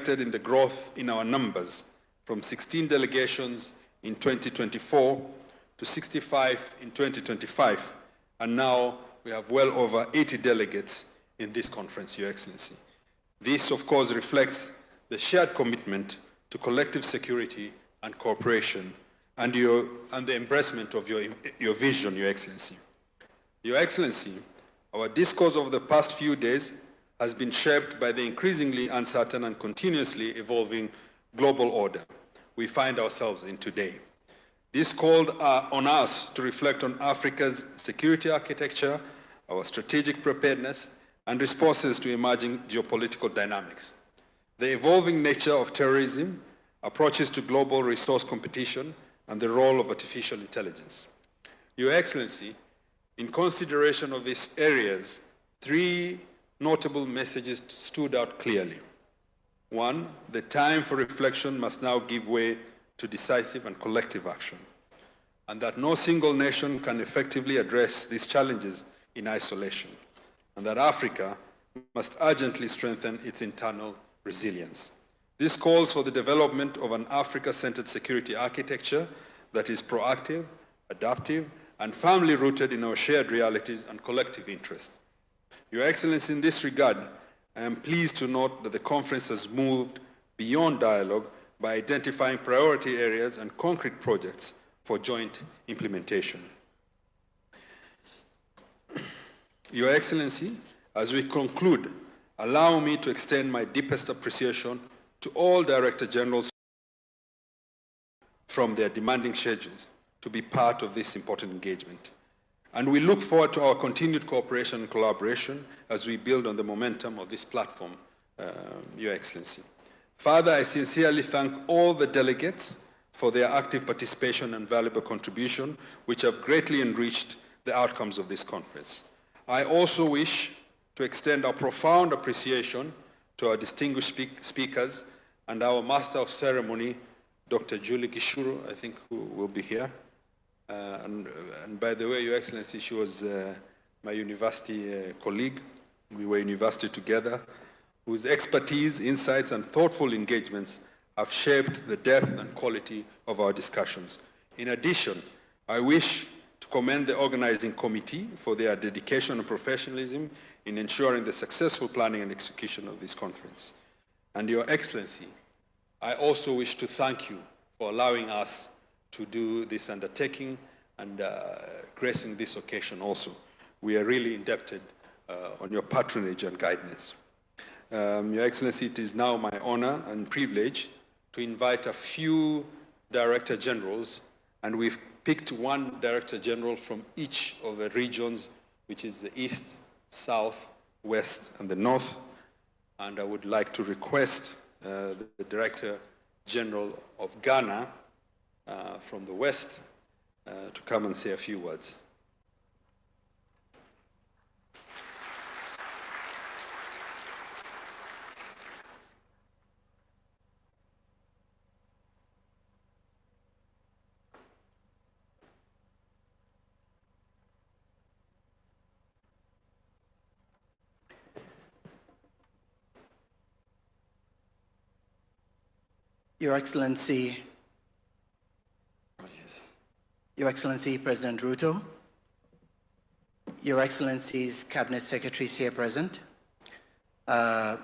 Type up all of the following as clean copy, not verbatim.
reflected in the growth in our numbers from 16 delegations in 2024 to 65 in 2025, and now we have well over 80 delegates in this conference, Your Excellency. This, of course, reflects the shared commitment to collective security and cooperation and the embracement of your vision, Your Excellency. Your Excellency, our discourse over the past few days has been shaped by the increasingly uncertain and continuously evolving global order we find ourselves in today. This called on us to reflect on Africa's security architecture, our strategic preparedness, and responses to emerging geopolitical dynamics. The evolving nature of terrorism, approaches to global resource competition, and the role of artificial intelligence. Your Excellency, in consideration of these areas, three notable messages stood out clearly. One, the time for reflection must now give way to decisive and collective action, and that no single nation can effectively address these challenges in isolation, and that Africa must urgently strengthen its internal resilience. This calls for the development of an Africa-centered security architecture that is proactive, adaptive, and firmly rooted in our shared realities and collective interest. Your Excellency, in this regard, I am pleased to note that the conference has moved beyond dialogue by identifying priority areas and concrete projects for joint implementation. Your Excellency, as we conclude, allow me to extend my deepest appreciation to all Director Generals from their demanding schedules to be part of this important engagement. And we look forward to our continued cooperation and collaboration as we build on the momentum of this platform, Your Excellency. Further, I sincerely thank all the delegates for their active participation and valuable contribution, which have greatly enriched the outcomes of this conference. I also wish to extend our profound appreciation to our distinguished speakers and our Master of Ceremony, Dr. Julie Gishuru, I think, who will be here. And by the way, Your Excellency, she was my university colleague. We were university together, whose expertise, insights, and thoughtful engagements have shaped the depth and quality of our discussions. In addition, I wish to commend the organizing committee for their dedication and professionalism in ensuring the successful planning and execution of this conference. And Your Excellency, I also wish to thank you for allowing us to do this undertaking and gracing this occasion also. We are really indebted on your patronage and guidance. Your Excellency, it is now my honor and privilege to invite a few Director Generals, and we've picked one Director General from each of the regions, which is the East, South, West, and the North. And I would like to request the Director General of Ghana from the West to come and say a few words. Your Excellency, President Ruto, Your Excellencies, Cabinet Secretaries here present, my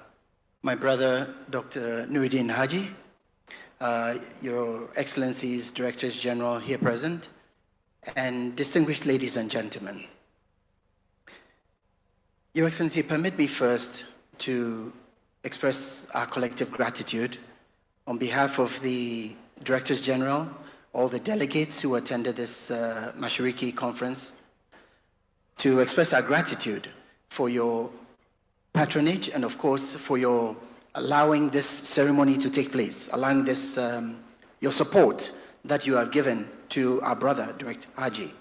brother, Dr. Nuruddin Haji, Your Excellencies, Directors General here present, and distinguished ladies and gentlemen. Your Excellency, permit me first to express our collective gratitude on behalf of the Directors General, all the delegates who attended this Mashariki conference, to express our gratitude for your patronage and, of course, for your allowing this ceremony to take place, allowing this, your support that you have given to our brother, Director Haji.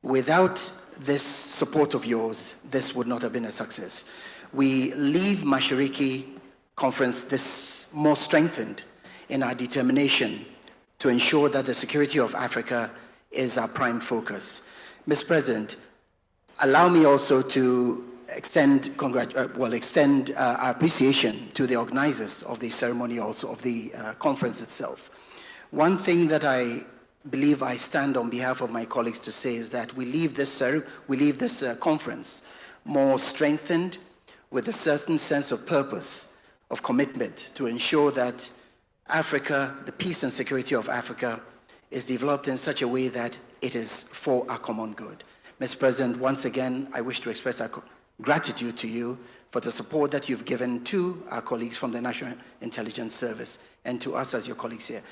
Without this support of yours, this would not have been a success. We leave Mashariki conference this more strengthened in our determination to ensure that the security of Africa is our prime focus. Mr. President, allow me also to extend our appreciation to the organizers of the ceremony, also of the conference itself. One thing that I believe I stand on behalf of my colleagues to say is that we leave this conference more strengthened with a certain sense of purpose, of commitment to ensure that Africa, the peace and security of Africa, is developed in such a way that it is for our common good. Mr. President, once again, I wish to express our gratitude to you for the support that you've given to our colleagues from the National Intelligence Service and to us as your colleagues here.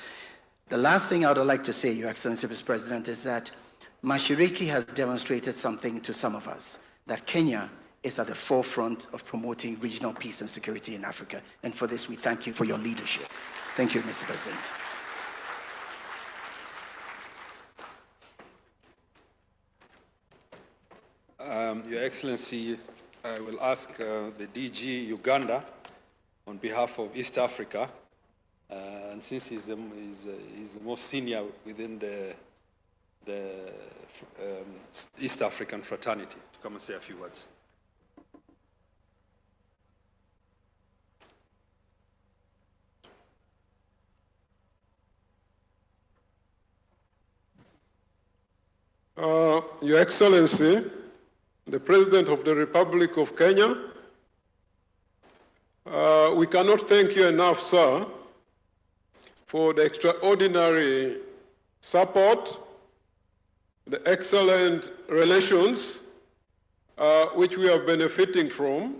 The last thing I would like to say, Your Excellency, Mr. President, is that Mashiriki has demonstrated something to some of us, that Kenya is at the forefront of promoting regional peace and security in Africa. And for this, we thank you for your leadership. Thank you, Mr. President. Your Excellency, I will ask the DG Uganda on behalf of East Africa, and since he's the most senior within the East African fraternity, to come and say a few words. Your Excellency, the President of the Republic of Kenya, we cannot thank you enough, sir, for the extraordinary support, the excellent relations which we are benefiting from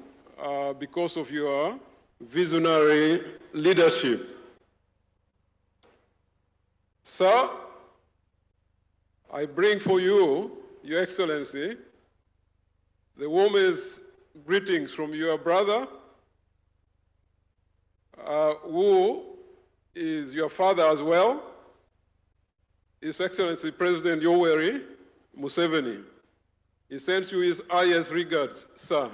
because of your visionary leadership. Sir, I bring for you, Your Excellency, the warmest greetings from your brother, who is your father as well, His Excellency President Yoweri Museveni. He sends you his highest regards, sir.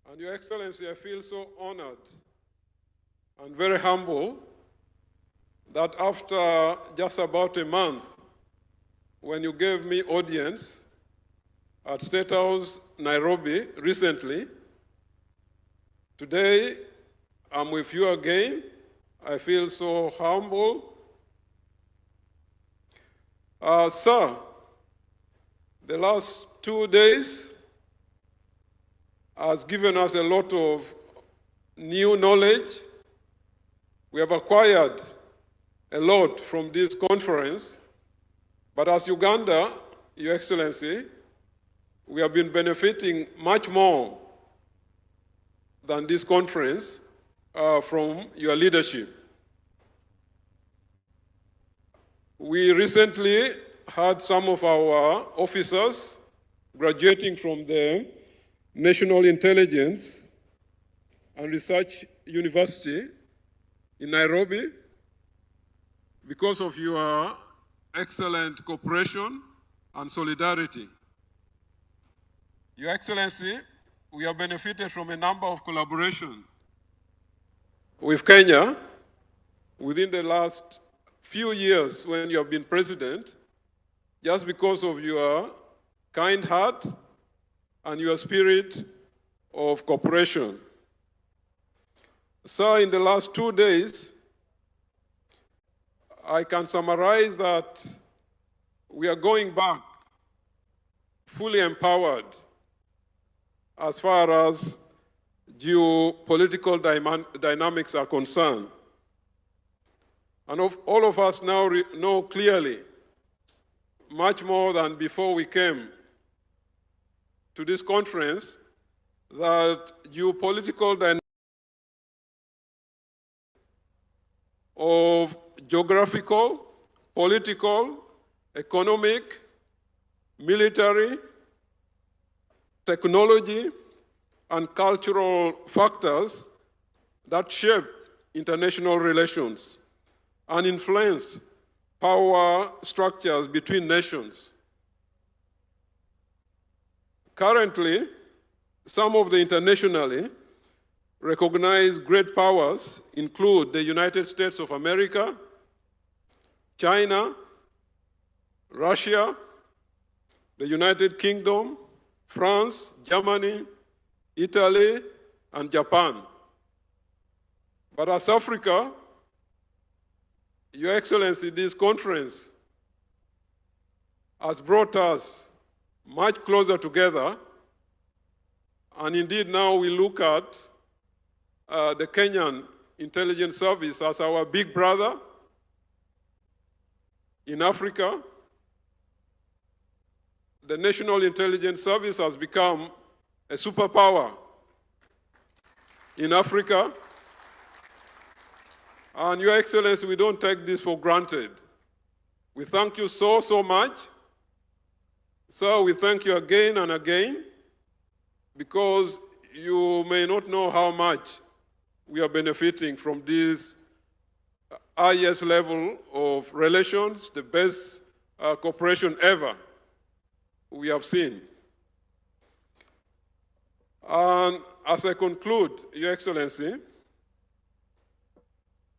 And Your Excellency, I feel so honored and very humble that after just about a month, when you gave me audience at State House, Nairobi, recently, today I'm with you again. I feel so humble. Sir, the last 2 days has given us a lot of new knowledge. We have acquired a lot from this conference, but as Uganda, Your Excellency, we have been benefiting much more than this conference from your leadership. We recently had some of our officers graduating from the National Intelligence and Research University in Nairobi because of your excellent cooperation and solidarity. Your Excellency, we have benefited from a number of collaborations with Kenya within the last few years when you have been president, just because of your kind heart and your spirit of cooperation. Sir, in the last 2 days, I can summarize that we are going back fully empowered as far as geopolitical dynamics are concerned. And all of us now know clearly, much more than before we came to this conference, that geopolitical dynamics of geographical, political, economic, military, technology, and cultural factors that shape international relations and influence power structures between nations. Currently, some of the internationally recognized great powers include the United States of America, China, Russia, the United Kingdom, France, Germany, Italy, and Japan. But as Africa, Your Excellency, this conference has brought us much closer together. And indeed, now we look at the Kenyan Intelligence Service as our big brother in Africa. The National Intelligence Service has become a superpower in Africa. And Your Excellency, we don't take this for granted. We thank you so, so much. Sir, we thank you again and again, because you may not know how much we are benefiting from this highest level of relations, the best cooperation ever we have seen. And as I conclude, Your Excellency,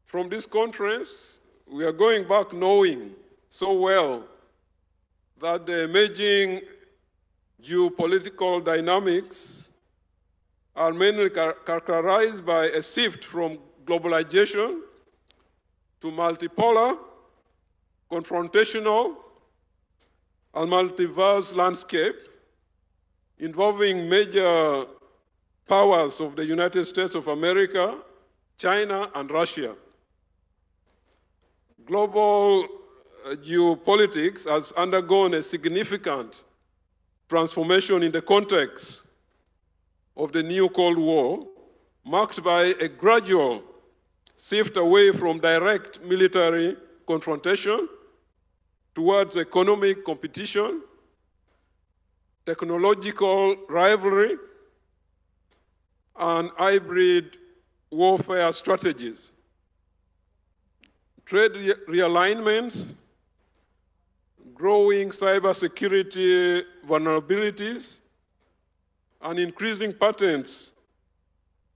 from this conference, we are going back knowing so well that the emerging geopolitical dynamics are mainly characterized by a shift from globalization to multipolar, confrontational, and multiverse landscape involving major powers of the United States of America, China, and Russia. Global geopolitics has undergone a significant transformation in the context of the new Cold War, marked by a gradual shift away from direct military confrontation towards economic competition, technological rivalry, and hybrid warfare strategies. Trade realignments, growing cybersecurity vulnerabilities, and increasing patterns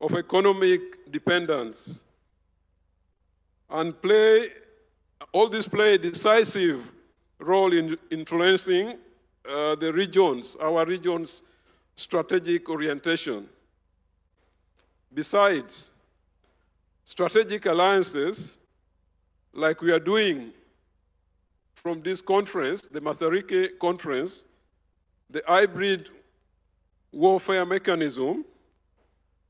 of economic dependence. And all this play a decisive role in influencing the regions, our region's strategic orientation. Besides, strategic alliances, like we are doing from this conference, the Masariki conference, the hybrid warfare mechanism,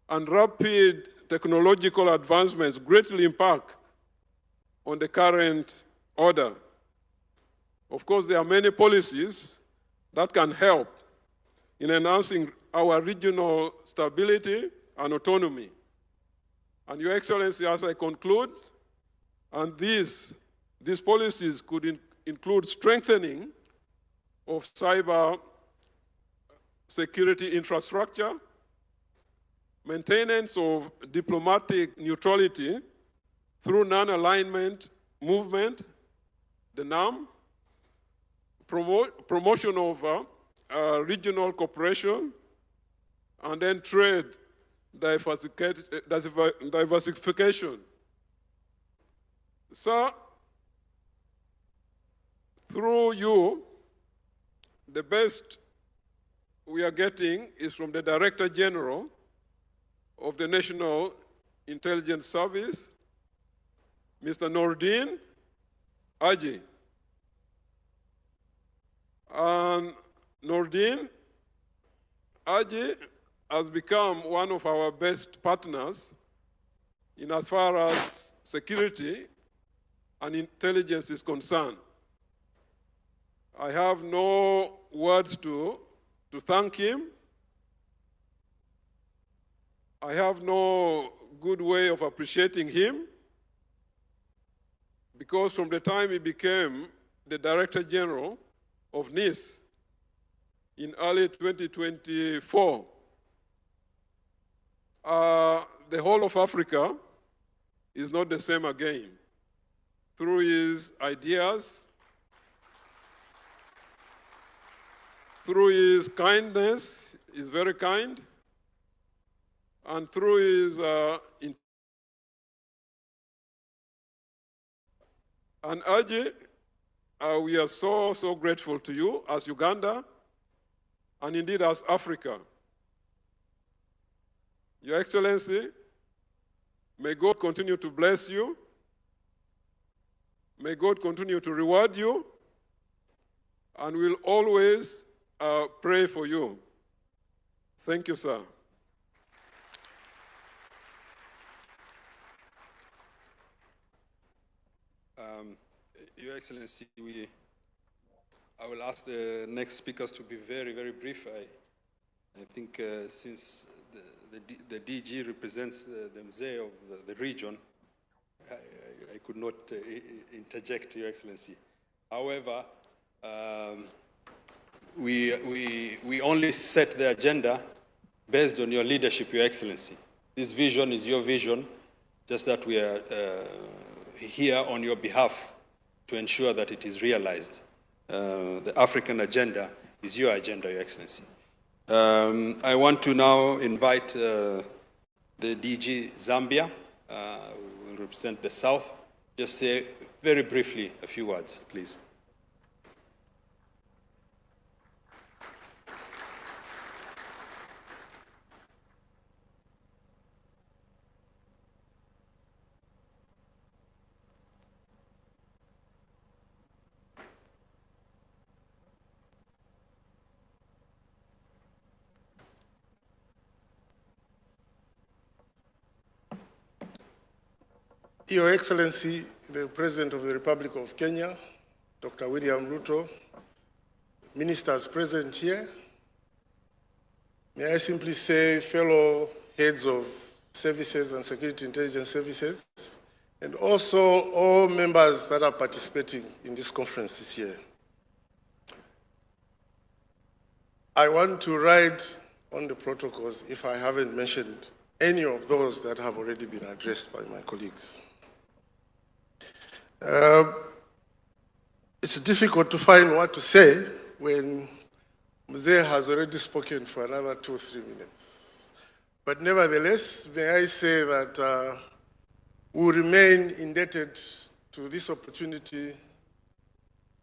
and rapid technological advancements greatly impact on the current order. Of course, there are many policies that can help in enhancing our regional stability and autonomy. And Your Excellency, as I conclude, and these policies could include strengthening of cyber security infrastructure, maintenance of diplomatic neutrality through non-alignment movement, the NAM, promotion of regional cooperation, and then trade diversification. Sir, through you, the best we are getting is from the Director General of the National Intelligence Service, Mr. Nordin Aji. And Nordin Aji has become one of our best partners in as far as security and intelligence is concerned. I have no words to thank him. I have no good way of appreciating him, because from the time he became the Director General of NIS in early 2024, the whole of Africa is not the same again. Through his ideas, through his kindness, he's very kind, and through his and Aji we are so, so grateful to you as Uganda and indeed as Africa. Your Excellency, may God continue to bless you. May God continue to reward you, and we'll always pray for you. Thank you, sir. Your Excellency, I will ask the next speakers to be very, very brief. I think since the DG represents the MZE of the region, I could not interject, Your Excellency. However, we only set the agenda based on your leadership, Your Excellency. This vision is your vision, just that we are here on your behalf to ensure that it is realized. The African agenda is your agenda, Your Excellency. I want to now invite the DG Zambia, who will represent the South. Just say very briefly a few words, please. Your Excellency, the President of the Republic of Kenya, Dr. William Ruto, ministers present here, may I simply say fellow heads of services and security intelligence services, and also all members that are participating in this conference this year. I want to ride on the protocols if I haven't mentioned any of those that have already been addressed by my colleagues. It's difficult to find what to say when Mzee has already spoken for another 2 or 3 minutes. But nevertheless, may I say that we remain indebted to this opportunity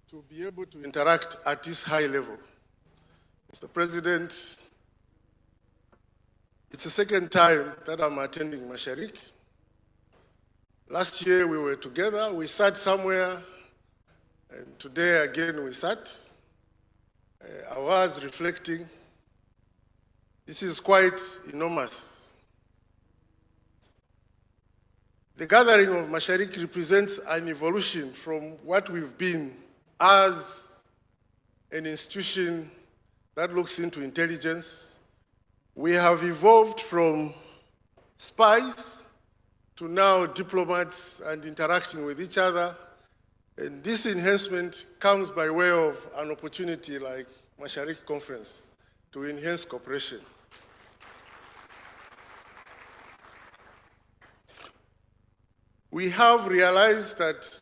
to be able to interact at this high level. Mr. President, it's the second time that I'm attending Mashariki. Last year we were together, we sat somewhere, and today again we sat. I was reflecting. This is quite enormous. The gathering of Mashariki represents an evolution from what we've been as an institution that looks into intelligence. We have evolved from spies to now diplomats and interacting with each other. And this enhancement comes by way of an opportunity like Mashariki Conference to enhance cooperation. We have realized that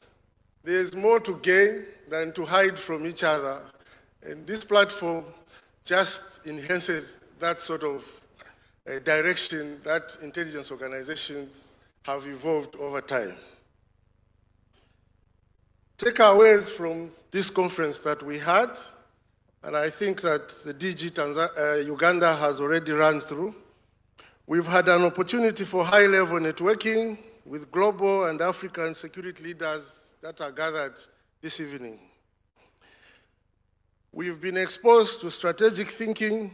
there's more to gain than to hide from each other. And this platform just enhances that sort of direction that intelligence organizations have evolved over time. Takeaways from this conference that we had, and I think that the DG Uganda has already run through, we've had an opportunity for high-level networking with global and African security leaders that are gathered this evening. We've been exposed to strategic thinking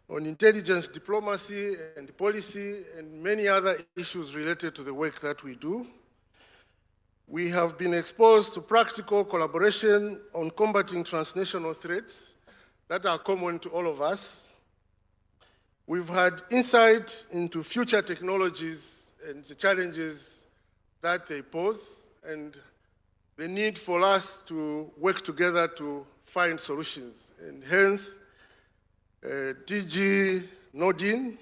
on intelligence diplomacy and policy and many other issues related to the work that we do. We have been exposed to practical collaboration on combating transnational threats that are common to all of us. We've had insight into future technologies and the challenges that they pose and the need for us to work together to find solutions. And hence, DG Nodin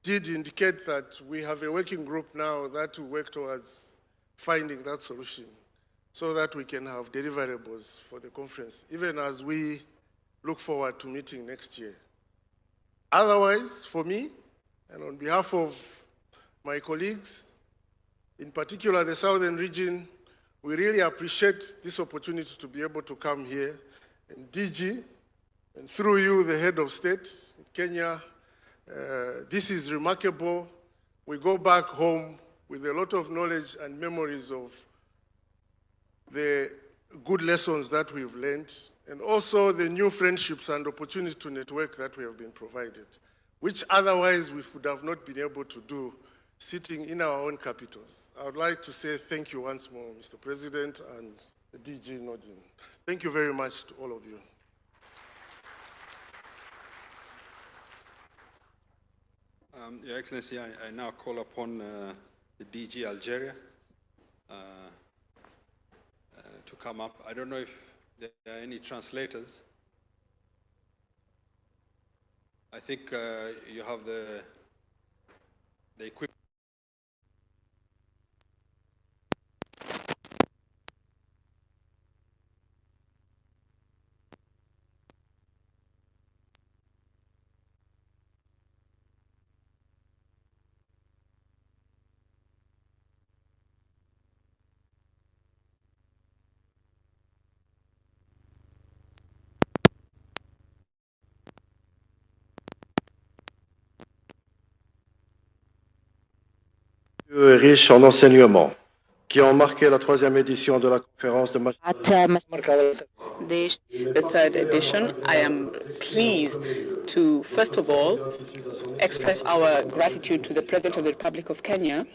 did indicate that we have a working group now that will work towards finding that solution so that we can have deliverables for the conference, even as we look forward to meeting next year. Otherwise, for me, and on behalf of my colleagues, in particular the Southern region, We really appreciate this opportunity to be able to come here. And DG, and through you, the head of state in Kenya, this is remarkable. We go back home with a lot of knowledge and memories of the good lessons that we've learned, and also the new friendships and opportunity to network that we have been provided, which otherwise we would have not been able to do sitting in our own capitals. I would like to say thank you once more, Mr. President and DG Nordin. Thank you very much to all of you. Your Excellency, I now call upon the DG Algeria to come up. I don't know if there are any translators. I think you have the equipment. Riche en enseignements, qui ont marqué la 3e édition de la conférence de The third edition. I am pleased to, first of all, express our gratitude to the President of the Republic of Kenya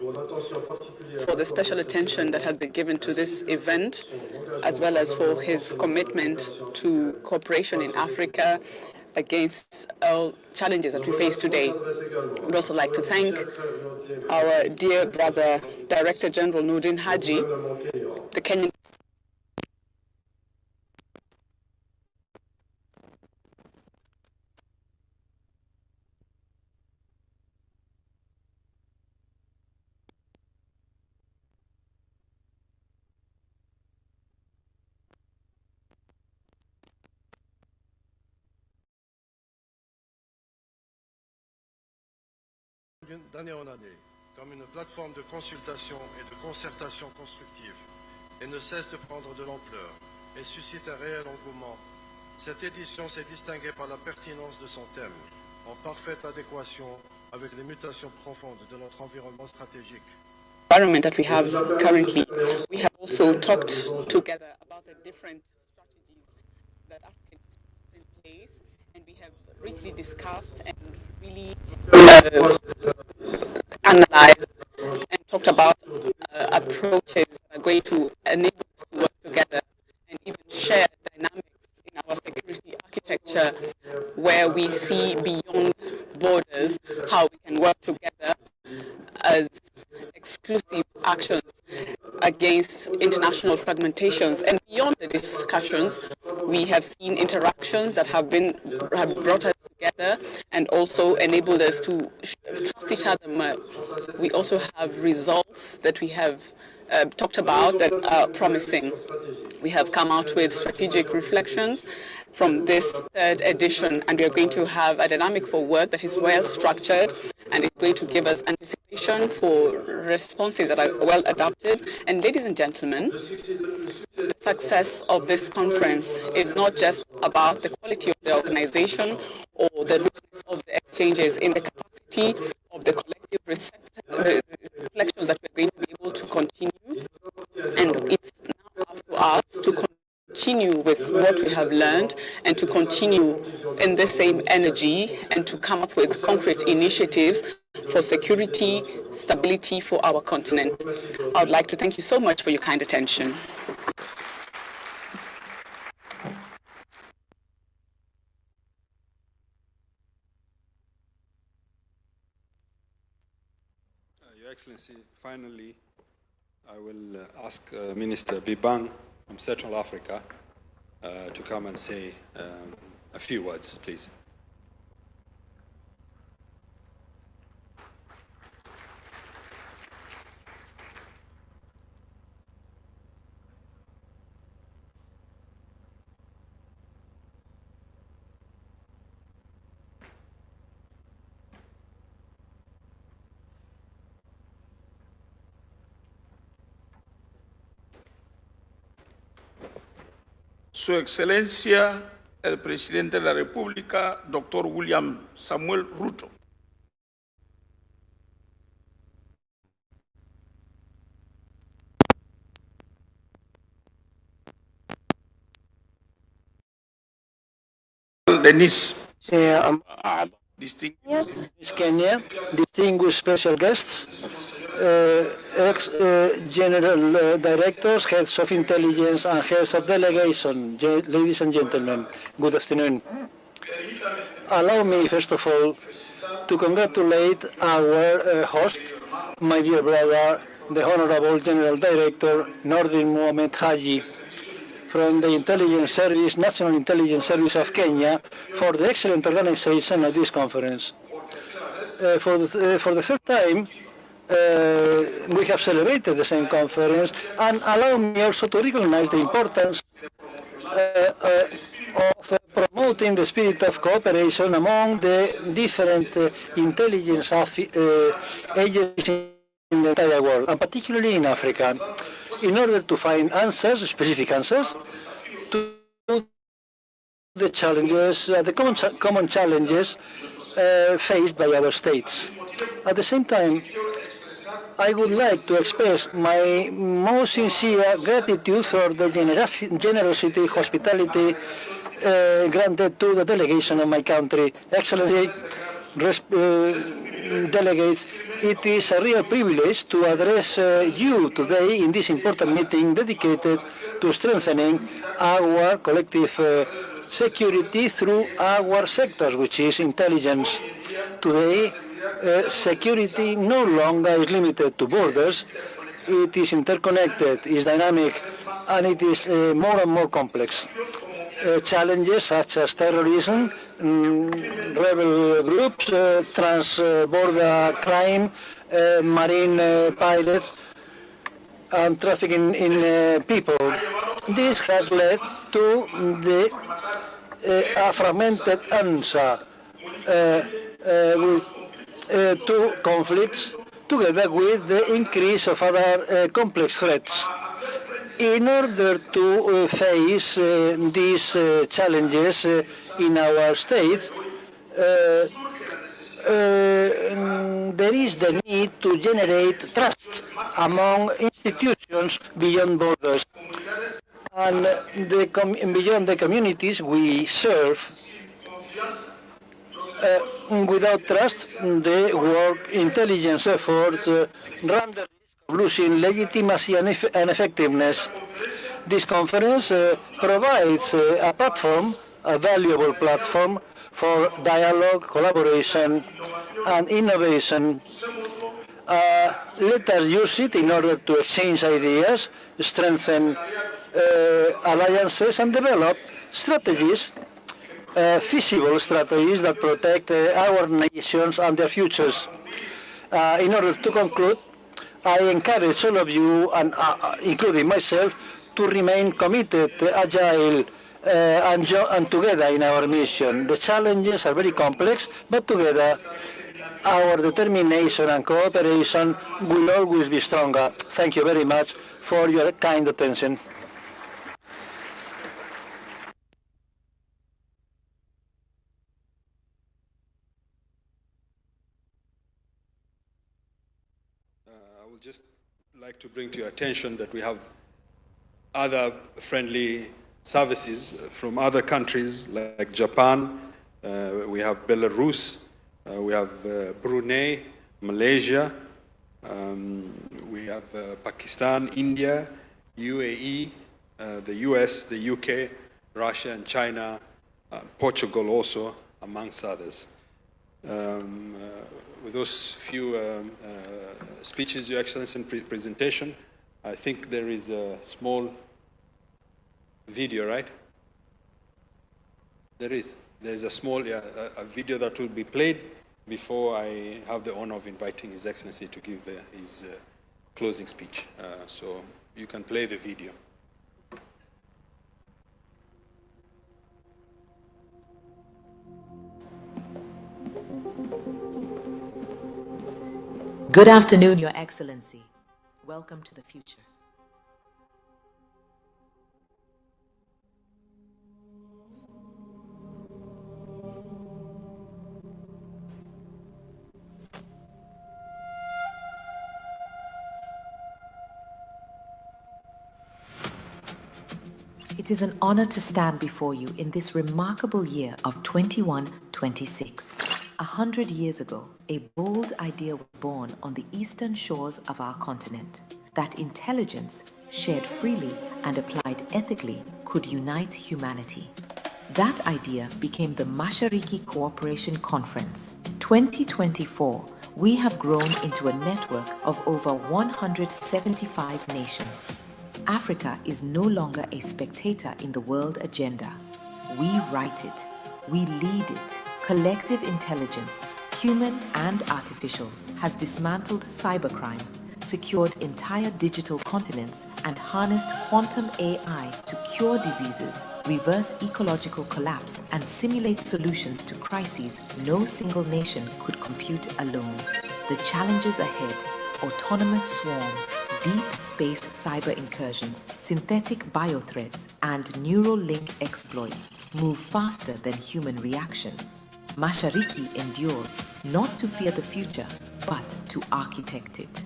for the special attention that has been given to this event, as well as for his commitment to cooperation in Africa against all challenges that we face today. I would also like to thank our dear brother, Director General Nordin Haji, the Kenyan. D'année en année, comme une plateforme de consultation et de concertation constructive, et ne cesse de prendre de l'ampleur et suscite un réel engouement. Cette édition s'est distinguée par la pertinence de son thème, en parfaite adéquation avec les mutations profondes de notre environnement stratégique. Environment that we have currently, we have also talked together about the different strategies that Africa has put in place, and we have really discussed and really analyzed and talked about approaches that are going to enable us to work together and even share dynamics in our security architecture, where we see beyond borders how we can work together as exclusive actions against international fragmentations. And beyond the discussions, we have seen interactions that have brought us together and also enabled us to trust each other more. We also have results that we have talked about that are promising. We have come out with strategic reflections from this third edition, and we are going to have a dynamic for work that is well structured, and it's going to give us anticipation for responses that are well adapted. And ladies and gentlemen, the success of this conference is not just about the quality of the organization or the richness of the exchanges, in the capacity of the collective reflections that we're going to be able to continue. And it's now up to us to continue with what we have learned and to continue in the same energy and to come up with concrete initiatives for security, stability for our continent. I would like to thank you so much for your kind attention. Your Excellency, finally, I will ask Minister Bibang from Central Africa to come and say a few words, please. Su Excelencia el Presidente de la República, Dr. William Samuel Ruto. Denise, distinguished Miss Kenya, distinguished special guests, ex-general directors, heads of intelligence, and heads of delegation, ladies and gentlemen, good afternoon. Allow me, first of all, to congratulate our host, my dear brother, the Honorable General Director, Nordin Mohamed Haji, from the Intelligence Service, National Intelligence Service of Kenya, for the excellent organization of this conference. For the third time, we have celebrated the same conference, and allow me also to recognize the importance of promoting the spirit of cooperation among the different intelligence agencies in the entire world, and particularly in Africa, in order to find answers, specific answers, to the challenges, the common challenges faced by our states. At the same time, I would like to express my most sincere gratitude for the generosity, hospitality granted to the delegation of my country. Excellency, delegates, it is a real privilege to address you today in this important meeting dedicated to strengthening our collective security through our sectors, which is intelligence. Today, security no longer is limited to borders. It is interconnected, is dynamic, and it is more and more complex. Challenges such as terrorism, rebel groups, trans-border crime, marine pirates, and trafficking in people. This has led to the a fragmented answer to conflicts, together with the increase of other complex threats. In order to face these challenges in our states, there is the need to generate trust among institutions beyond borders and beyond the communities we serve. Without trust, the work intelligence efforts run the risk of losing legitimacy and effectiveness. This conference provides a platform, a valuable platform for dialogue, collaboration, and innovation. Let us use it in order to exchange ideas, strengthen alliances, and develop strategies, feasible strategies that protect our nations and their futures. In order to conclude, I encourage all of you, and including myself, to remain committed, agile, and together in our mission. The challenges are very complex, but together our determination and cooperation will always be stronger. Thank you very much for your kind attention. I would just like to bring to your attention that we have other friendly services from other countries like Japan, we have Belarus, we have Brunei, Malaysia, we have Pakistan, India, UAE, the US, the UK, Russia and China, Portugal also, amongst others. With those few speeches, Your Excellency, and presentation, I think there is a small video, right? There is a small a video that will be played before I have the honor of inviting His Excellency to give his closing speech. So you can play the video. Good afternoon, Your Excellency. Welcome to the future. It is an honor to stand before you in this remarkable year of 2126. 100 years ago, a bold idea was born on the eastern shores of our continent, that intelligence, shared freely and applied ethically, could unite humanity. That idea became the Mashariki Cooperation Conference. 2024, we have grown into a network of over 175 nations. Africa is no longer a spectator in the world agenda. We write it. We lead it. Collective intelligence, human and artificial, has dismantled cybercrime, secured entire digital continents, and harnessed quantum AI to cure diseases, reverse ecological collapse, and simulate solutions to crises no single nation could compute alone. The challenges ahead: autonomous swarms, deep space cyber incursions, synthetic biothreats, and neural link exploits move faster than human reaction. Mashariki endures not to fear the future, but to architect it.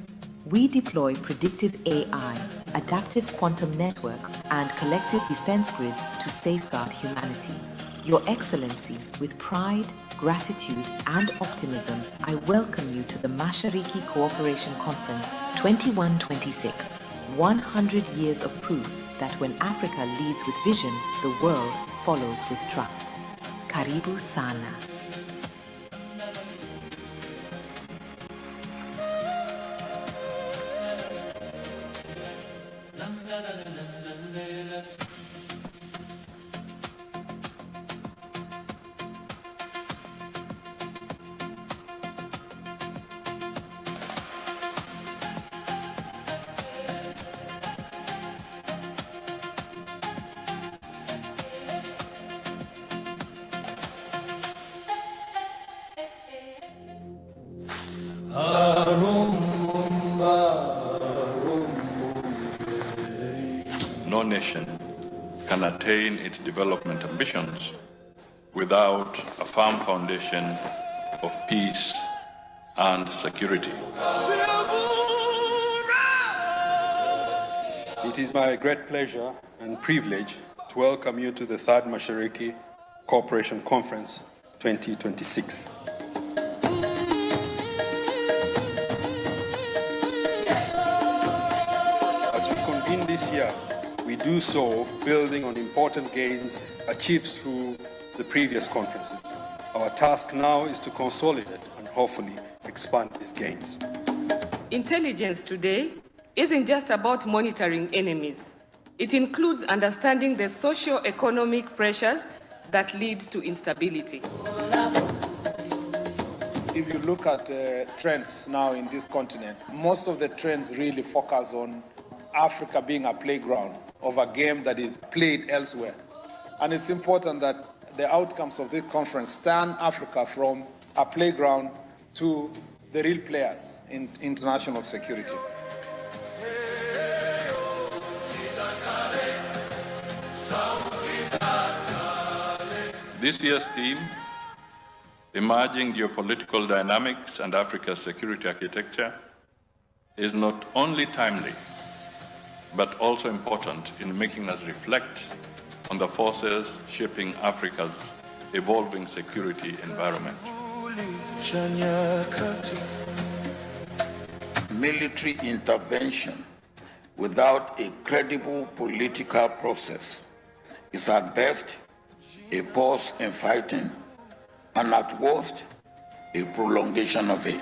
We deploy predictive AI, adaptive quantum networks, and collective defense grids to safeguard humanity. Your Excellency, with pride, gratitude, and optimism, I welcome you to the Mashariki Cooperation Conference 2126. 100 years of proof that when Africa leads with vision, the world follows with trust. Karibu sana. No nation can attain its development ambitions without a firm foundation of peace and security. It is my great pleasure and privilege to welcome you to the third Mashariki Cooperation Conference 2026. As we convene this year, we do so building on important gains achieved through the previous conferences. Our task now is to consolidate and hopefully expand these gains. Intelligence today isn't just about monitoring enemies. It includes understanding the socio-economic pressures that lead to instability. If you look at trends now in this continent, most of the trends really focus on Africa being a playground of a game that is played elsewhere. And it's important that the outcomes of this conference turn Africa from a playground to the real players in international security. This year's theme, Emerging Geopolitical Dynamics and Africa's Security Architecture, is not only timely, but also important in making us reflect on the forces shaping Africa's evolving security environment. Military intervention without a credible political process is at best a pause in fighting, and at worst, a prolongation of it.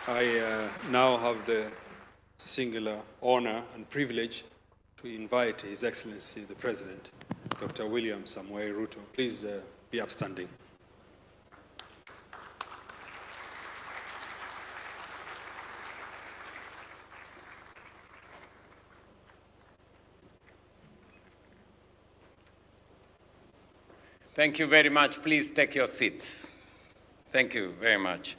I now have the singular honor and privilege to invite His Excellency the President, Dr. William Samoei Ruto. Please be upstanding. Thank you very much. Please take your seats. Thank you very much.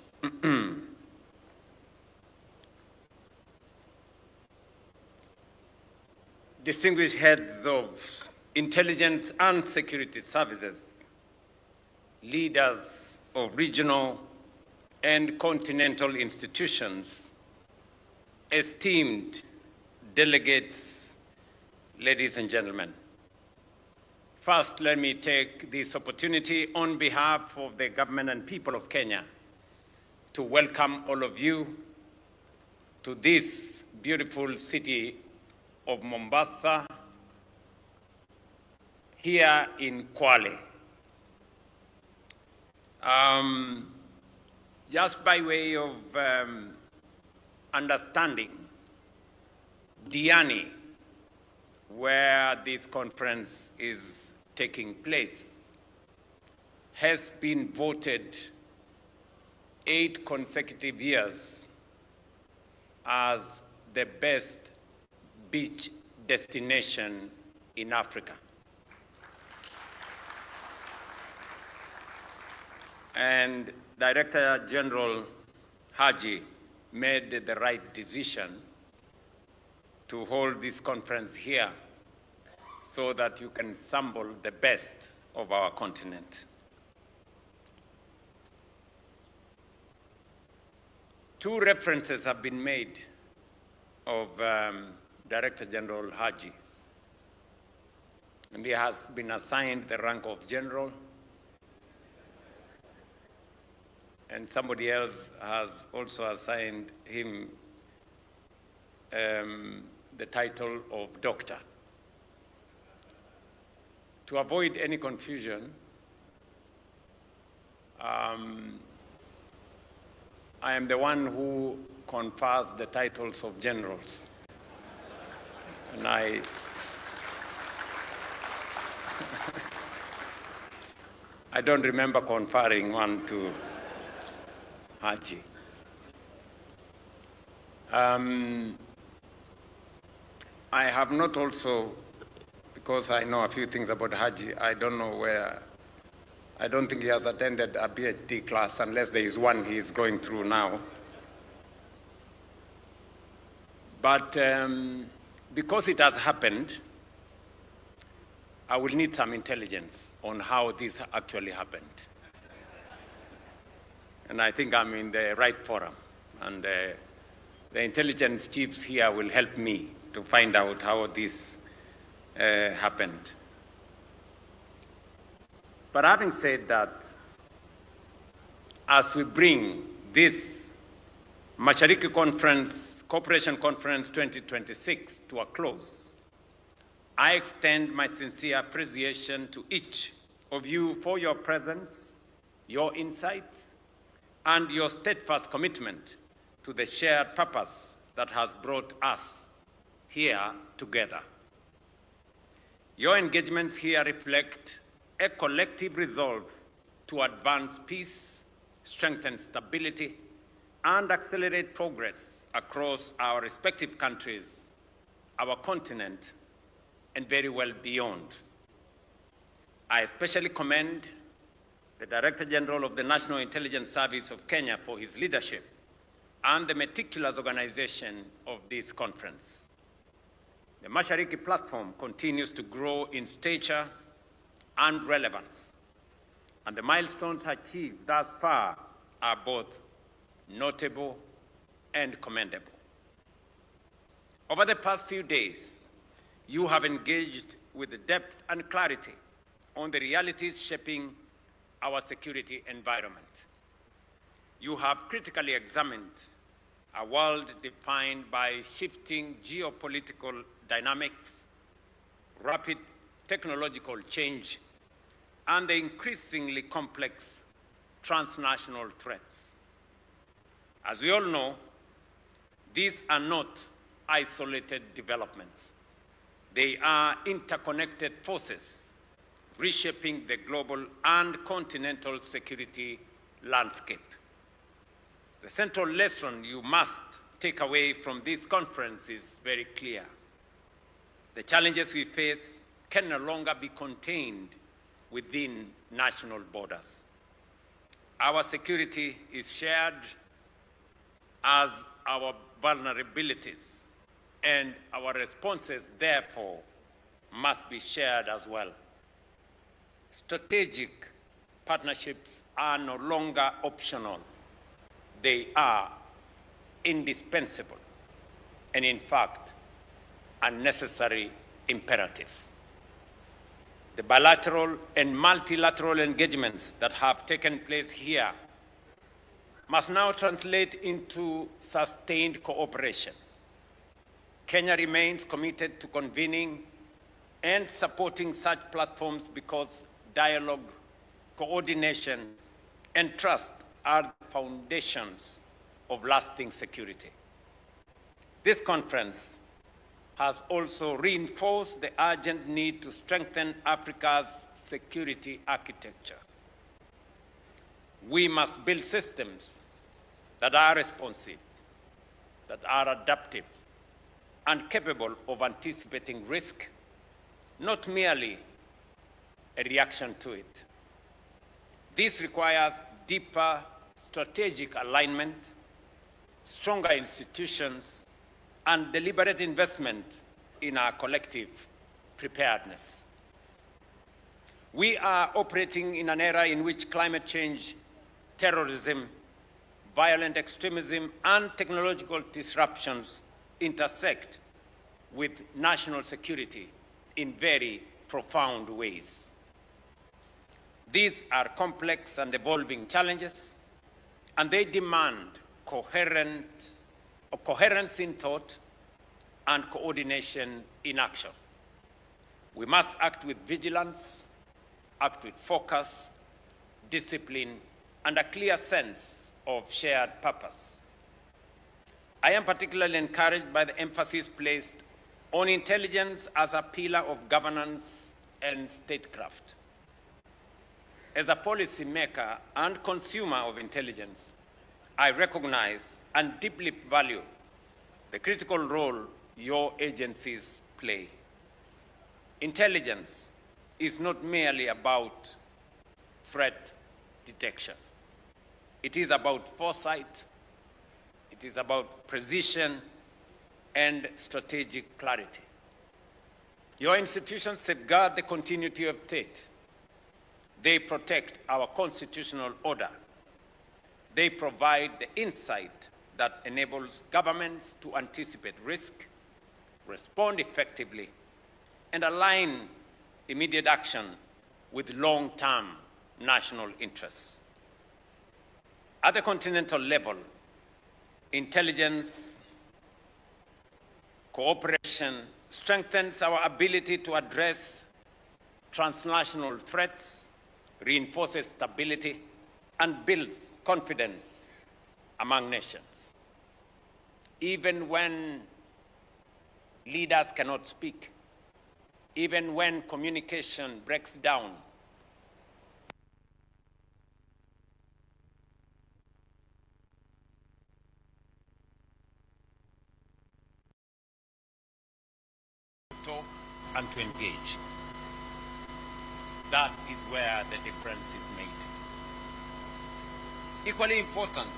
Distinguished heads of intelligence and security services, leaders of regional and continental institutions, esteemed delegates, ladies and gentlemen. First, let me take this opportunity on behalf of the government and people of Kenya to welcome all of you to this beautiful city of Mombasa, here in Kwale. Just by way of understanding, Diani, where this conference is taking place, has been voted 8 consecutive years as the best beach destination in Africa. And Director General Haji made the right decision to hold this conference here so that you can sample the best of our continent. 2 references have been made of Director General Haji, and he has been assigned the rank of general, and somebody else has also assigned him the title of doctor. To avoid any confusion, I am the one who confers the titles of generals. And I don't remember conferring one to Haji. I have not also, because I know a few things about Haji, I don't know where, I don't think he has attended a PhD class unless there is one he is going through now. But because it has happened, I will need some intelligence on how this actually happened. And I think I'm in the right forum. And the intelligence chiefs here will help me to find out how this happened. But having said that, as we bring this Mashariki Conference, Cooperation Conference 2026 to a close, I extend my sincere appreciation to each of you for your presence, your insights, and your steadfast commitment to the shared purpose that has brought us here together. Your engagements here reflect a collective resolve to advance peace, strengthen stability, and accelerate progress across our respective countries, our continent, and very well beyond. I especially commend the Director General of the National Intelligence Service of Kenya for his leadership and the meticulous organization of this conference. The Mashariki platform continues to grow in stature and relevance, and the milestones achieved thus far are both notable and commendable. Over the past few days, you have engaged with depth and clarity on the realities shaping our security environment. You have critically examined a world defined by shifting geopolitical dynamics, rapid technological change, and the increasingly complex transnational threats. As we all know, these are not isolated developments. They are interconnected forces reshaping the global and continental security landscape. The central lesson you must take away from this conference is very clear. The challenges we face can no longer be contained within national borders. Our security is shared as our vulnerabilities, and our responses, therefore, must be shared as well. Strategic partnerships are no longer optional. They are indispensable, and in fact, a necessary imperative. The bilateral and multilateral engagements that have taken place here must now translate into sustained cooperation. Kenya remains committed to convening and supporting such platforms because dialogue, coordination, and trust are the foundations of lasting security. This conference has also reinforced the urgent need to strengthen Africa's security architecture. We must build systems that are responsive, that are adaptive, and capable of anticipating risk, not merely a reaction to it. This requires deeper strategic alignment, stronger institutions, and deliberate investment in our collective preparedness. We are operating in an era in which climate change, terrorism, violent extremism, and technological disruptions intersect with national security in very profound ways. These are complex and evolving challenges, and they demand coherence in thought and coordination in action. We must act with vigilance, act with focus, discipline, and a clear sense of shared purpose. I am particularly encouraged by the emphasis placed on intelligence as a pillar of governance and statecraft. As a policymaker and consumer of intelligence, I recognize and deeply value the critical role your agencies play. Intelligence is not merely about threat detection. It is about foresight, it is about precision and strategic clarity. Your institutions safeguard the continuity of state. They protect our constitutional order. They provide the insight that enables governments to anticipate risk, respond effectively, and align immediate action with long-term national interests. At the continental level, intelligence cooperation strengthens our ability to address transnational threats, reinforces stability, and builds confidence among nations. Even when leaders cannot speak, even when communication breaks down, to talk and to engage. That is where the difference is made. Equally important,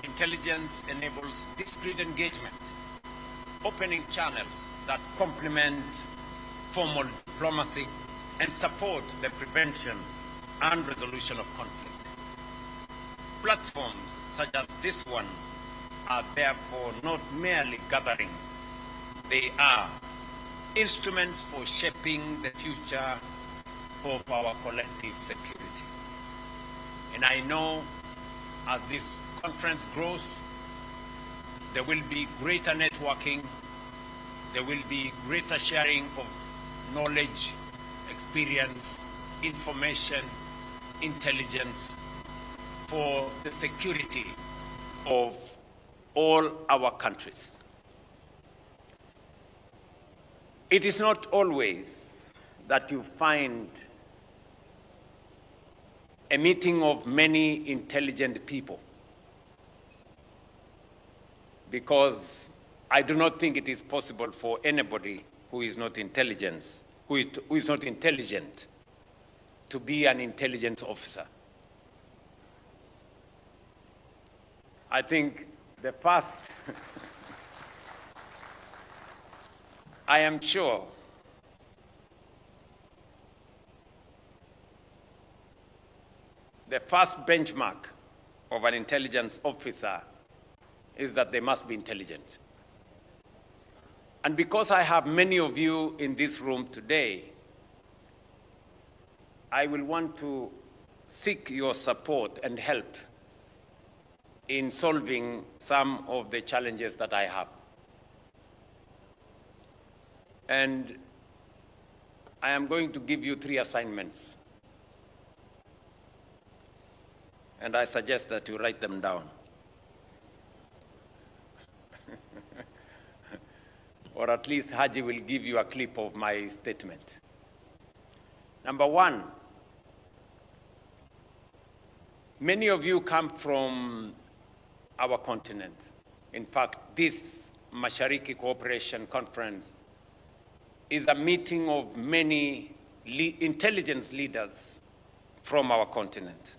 intelligence enables discreet engagement, opening channels that complement formal diplomacy and support the prevention and resolution of conflict. Platforms such as this one are therefore not merely gatherings, they are instruments for shaping the future of our collective security. And I know as this conference grows, there will be greater networking, there will be greater sharing of knowledge, experience, information, intelligence for the security of all our countries. It is not always that you find a meeting of many intelligent people, because I do not think it is possible for anybody who is not intelligent, who is not intelligent, to be an intelligence officer. I think the first, I am sure the first benchmark of an intelligence officer is that they must be intelligent. And because I have many of you in this room today, I will want to seek your support and help in solving some of the challenges that I have. And I am going to give you 3 assignments. And I suggest that you write them down. Or at least Haji will give you a clip of my statement. Number 1, many of you come from our continent. In fact, this Mashariki Cooperation Conference is a meeting of many intelligence leaders from our continent.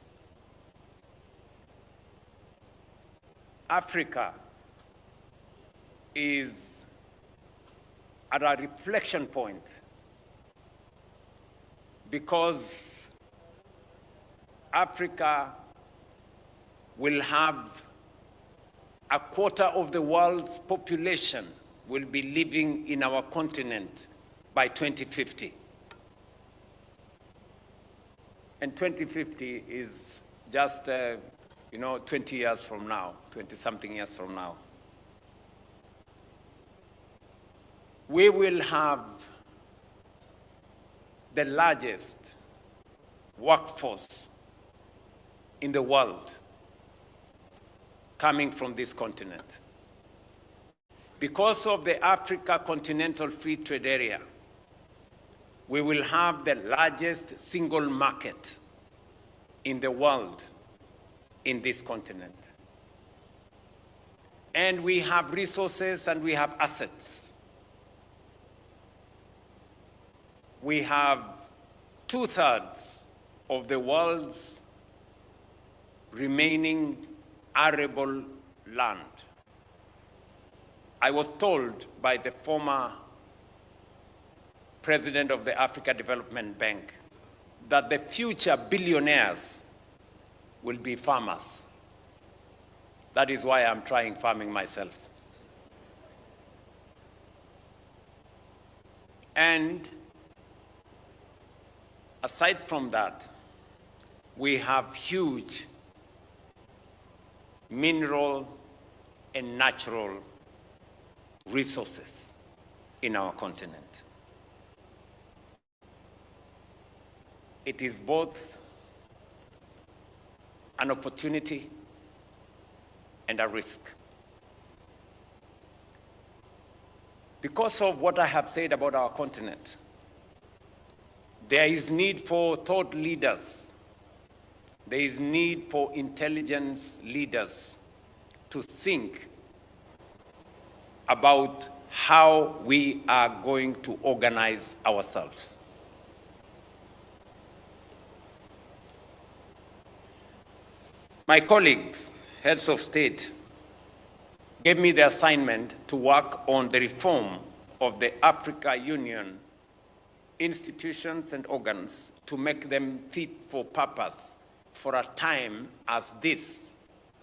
Africa is at a reflection point because Africa will have a quarter of the world's population will be living in our continent by 2050. And 2050 is just, 20 years from now, 20-something years from now. We will have the largest workforce in the world coming from this continent. Because of the Africa Continental Free Trade Area, we will have the largest single market in the world in this continent. And we have resources and we have assets. We have 2/3 of the world's remaining arable land. I was told by the former president of the Africa Development Bank that the future billionaires will be farmers. That is why I'm trying farming myself. And aside from that, we have huge mineral and natural resources in our continent. It is both an opportunity and a risk. Because of what I have said about our continent, there is need for thought leaders. There is need for intelligence leaders to think about how we are going to organize ourselves. My colleagues, heads of state, gave me the assignment to work on the reform of the Africa Union institutions and organs to make them fit for purpose for a time as this,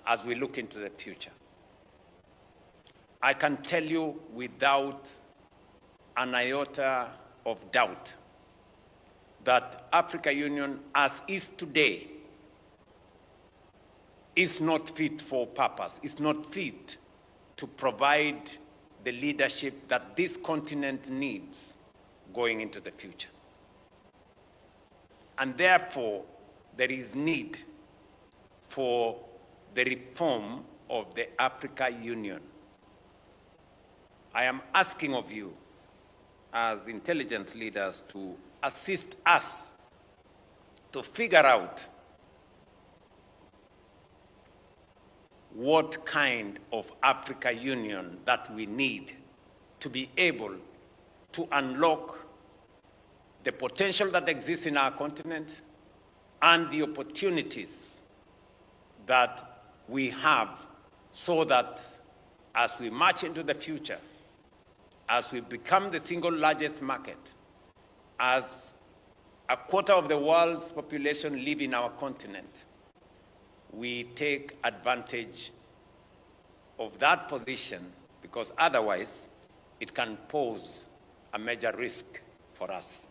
as we look into the future. I can tell you without an iota of doubt that Africa Union, as is today, is not fit for purpose, is not fit to provide the leadership that this continent needs going into the future. And therefore, there is need for the reform of the Africa Union. I am asking of you, as intelligence leaders, to assist us to figure out what kind of Africa Union that we need to be able to unlock the potential that exists in our continent and the opportunities that we have, so that as we march into the future, as we become the single largest market, as a quarter of the world's population live in our continent, we take advantage of that position, because otherwise it can pose a major risk for us.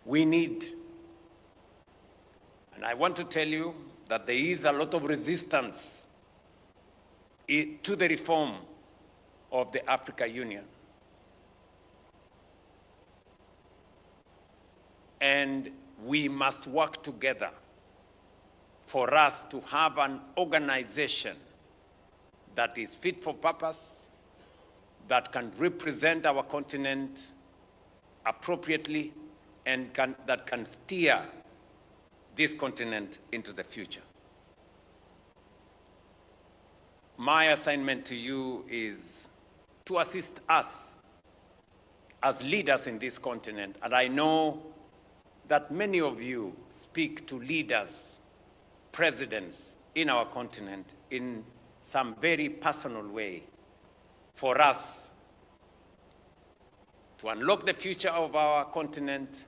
We need, and I want to tell you that there is a lot of resistance to the reform of the Africa Union. And we must work together for us to have an organization that is fit for purpose, that can represent our continent appropriately, and that can steer this continent into the future. My assignment to you is to assist us as leaders in this continent. And I know that many of you speak to leaders, presidents in our continent in some very personal way. For us to unlock the future of our continent,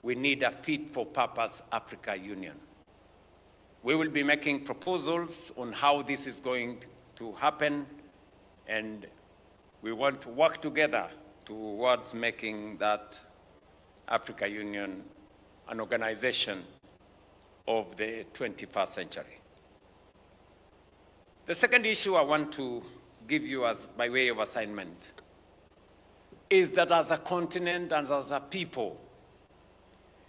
we need a fit-for-purpose Africa Union. We will be making proposals on how this is going to happen, and we want to work together towards making that Africa Union an organization of the 21st century. The second issue I want to give you as by way of assignment is that as a continent and as a people,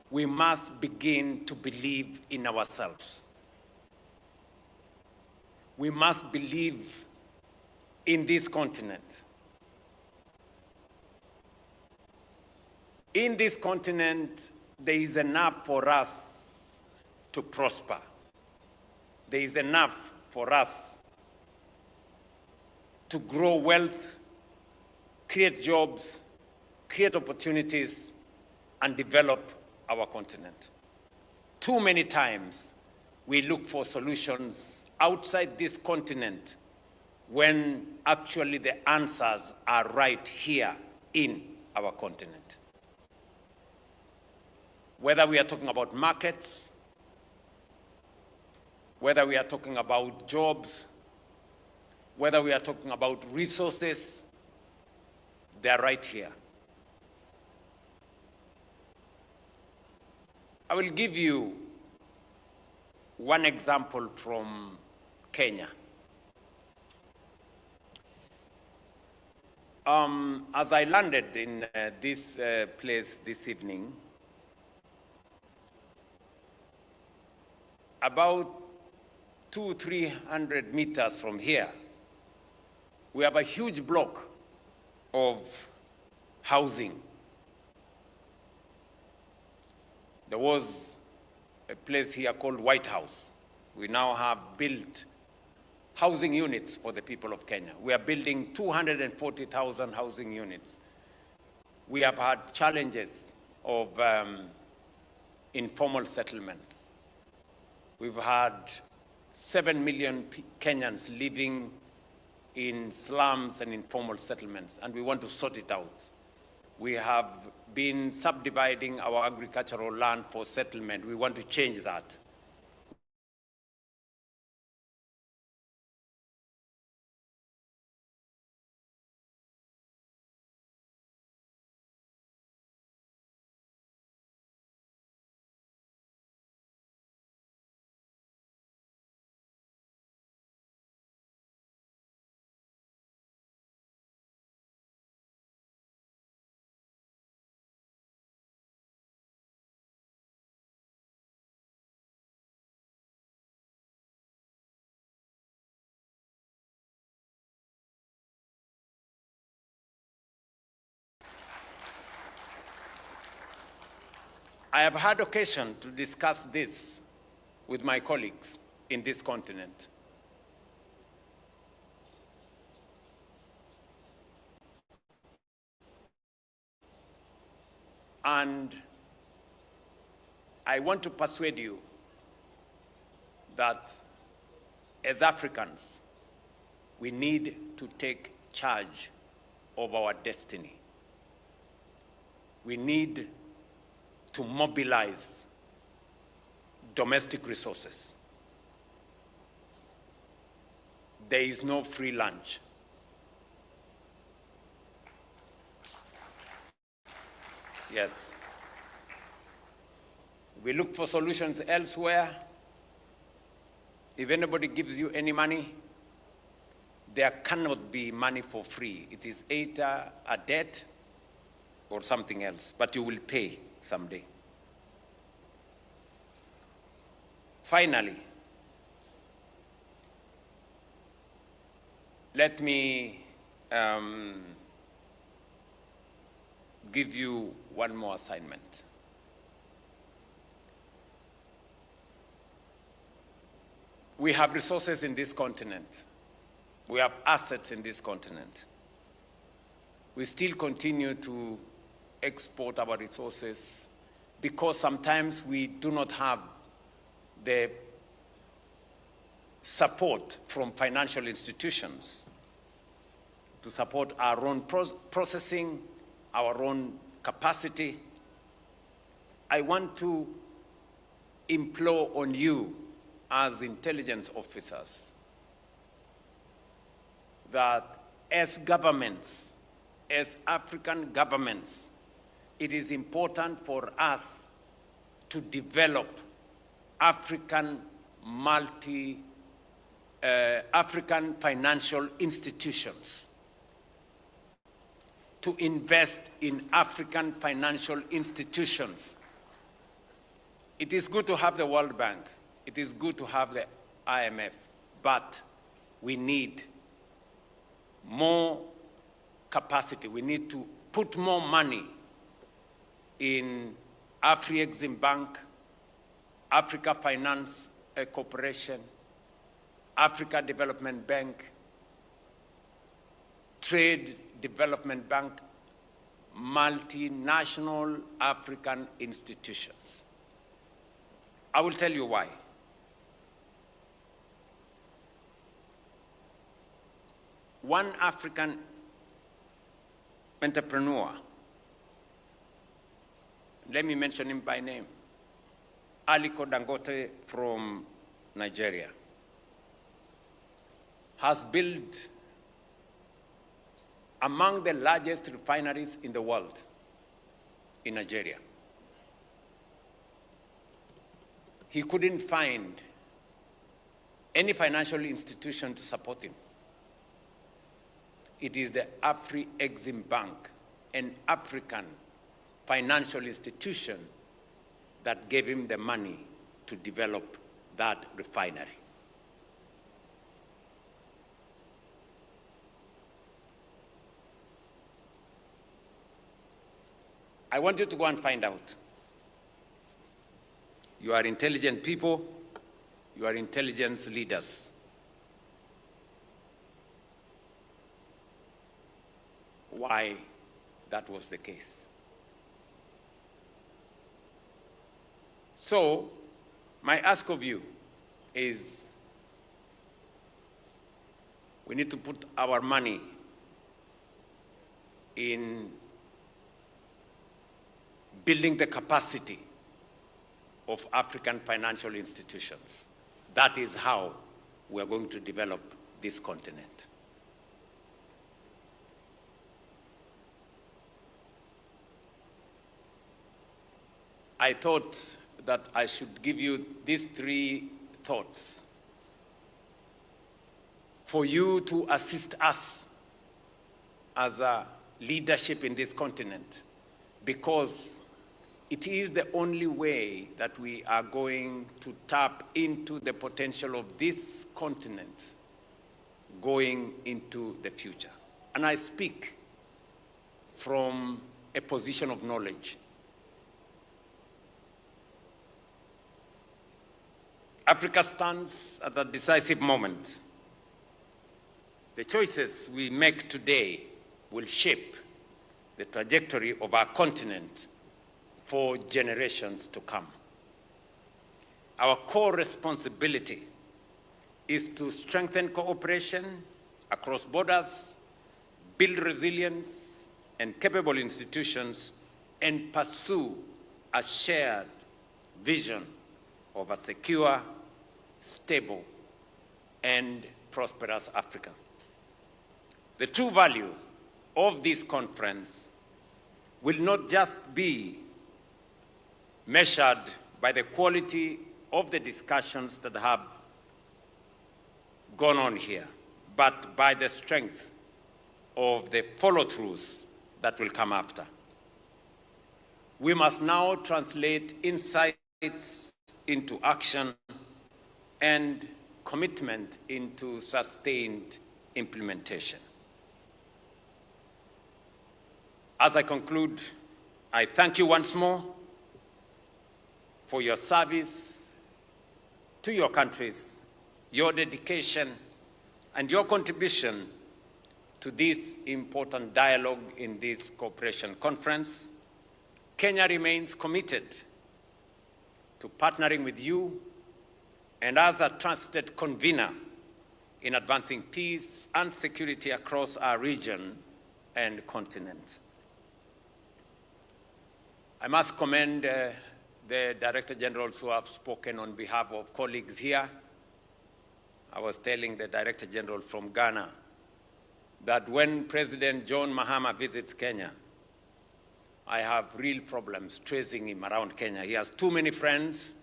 we must begin to believe in ourselves. We must believe in this continent. In this continent, there is enough for us to prosper. There is enough for us to grow wealth, create jobs, create opportunities, and develop our continent. Too many times, we look for solutions outside this continent when actually the answers are right here in our continent. Whether we are talking about markets, whether we are talking about jobs, whether we are talking about resources, they are right here. I will give you one example from Kenya. As I landed in this place this evening, about 200-300 meters from here, we have a huge block of housing. There was a place here called White House. We now have built housing units for the people of Kenya. We are building 240,000 housing units. We have had challenges of informal settlements. We've had 7 million Kenyans living in slums and informal settlements, and we want to sort it out. We have been subdividing our agricultural land for settlement. We want to change that. I have had occasion to discuss this with my colleagues in this continent. And I want to persuade you that as Africans, we need to take charge of our destiny. We need to mobilize domestic resources. There is no free lunch. Yes. We look for solutions elsewhere. If anybody gives you any money, there cannot be money for free. It is either a debt or something else, but you will pay someday. Finally, let me give you one more assignment. We have resources in this continent. We have assets in this continent. We still continue to export our resources because sometimes we do not have the support from financial institutions to support our own processing, our own capacity. I want to implore on you as intelligence officers that as governments, as African governments, it is important for us to develop African African financial institutions, to invest in African financial institutions. It is good to have the World Bank. It is good to have the IMF, but we need more capacity. We need to put more money in Afri-Exim Bank, Africa Finance Corporation, Africa Development Bank, Trade Development Bank, multinational African institutions. I will tell you why. One African entrepreneur, let me mention him by name, Aliko Dangote from Nigeria, has built among the largest refineries in the world in Nigeria. He couldn't find any financial institution to support him. It is the Afri-Exim Bank, an African financial institution, that gave him the money to develop that refinery. I want you to go and find out. You are intelligent people, you are intelligence leaders. Why that was the case. So, my ask of you is we need to put our money in building the capacity of African financial institutions. That is how we are going to develop this continent. I thought that I should give you these 3 thoughts for you to assist us as a leadership in this continent, because it is the only way that we are going to tap into the potential of this continent going into the future. And I speak from a position of knowledge. Africa stands at a decisive moment. The choices we make today will shape the trajectory of our continent for generations to come. Our core responsibility is to strengthen cooperation across borders, build resilience and capable institutions, and pursue a shared vision of a secure, stable, and prosperous Africa. The true value of this conference will not just be measured by the quality of the discussions that have gone on here, but by the strength of the follow-throughs that will come after. We must now translate insights into action and commitment into sustained implementation. As I conclude, I thank you once more for your service to your countries, your dedication, and your contribution to this important dialogue in this cooperation conference. Kenya remains committed to partnering with you and as a trusted convener in advancing peace and security across our region and continent. I must commend the Director Generals who have spoken on behalf of colleagues here. I was telling the Director General from Ghana that when President John Mahama visits Kenya, I have real problems tracing him around Kenya. He has too many friends,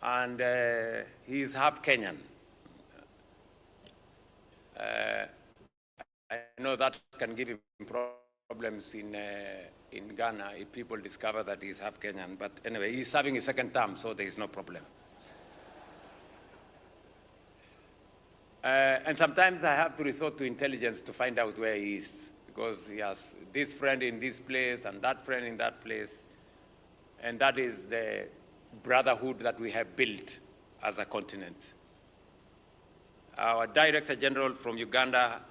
and he's half Kenyan. I know that can give him problems in Ghana if people discover that he's half Kenyan. But anyway, he's serving his second term, so there is no problem. And sometimes I have to resort to intelligence to find out where he is, because he has this friend in this place and that friend in that place. And that is the brotherhood that we have built as a continent. Our Director General from Uganda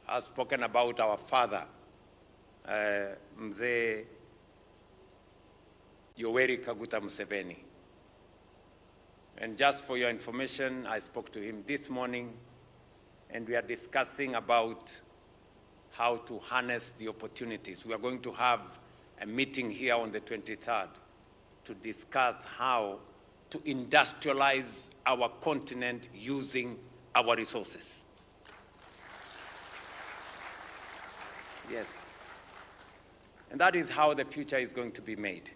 has spoken about our father, Mzee Yoweri Kaguta Museveni. And just for your information, I spoke to him this morning, and we are discussing about how to harness the opportunities. We are going to have a meeting here on the 23rd to discuss how to industrialize our continent using our resources. Yes. And that is how the future is going to be made.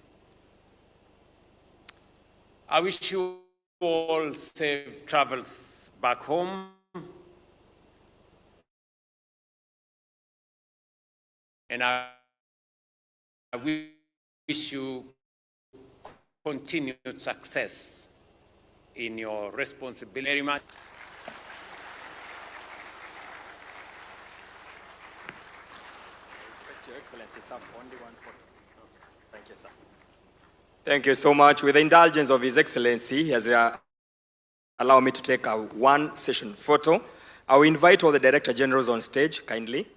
I wish you all safe travels back home. And I wish you continued success in your responsibility. Very much. Your Excellency, sir, only one photo. Thank you, sir. Thank you so much. With the indulgence of His Excellency, he has allowed me to take a one-session photo. I will invite all the Director Generals on stage, kindly.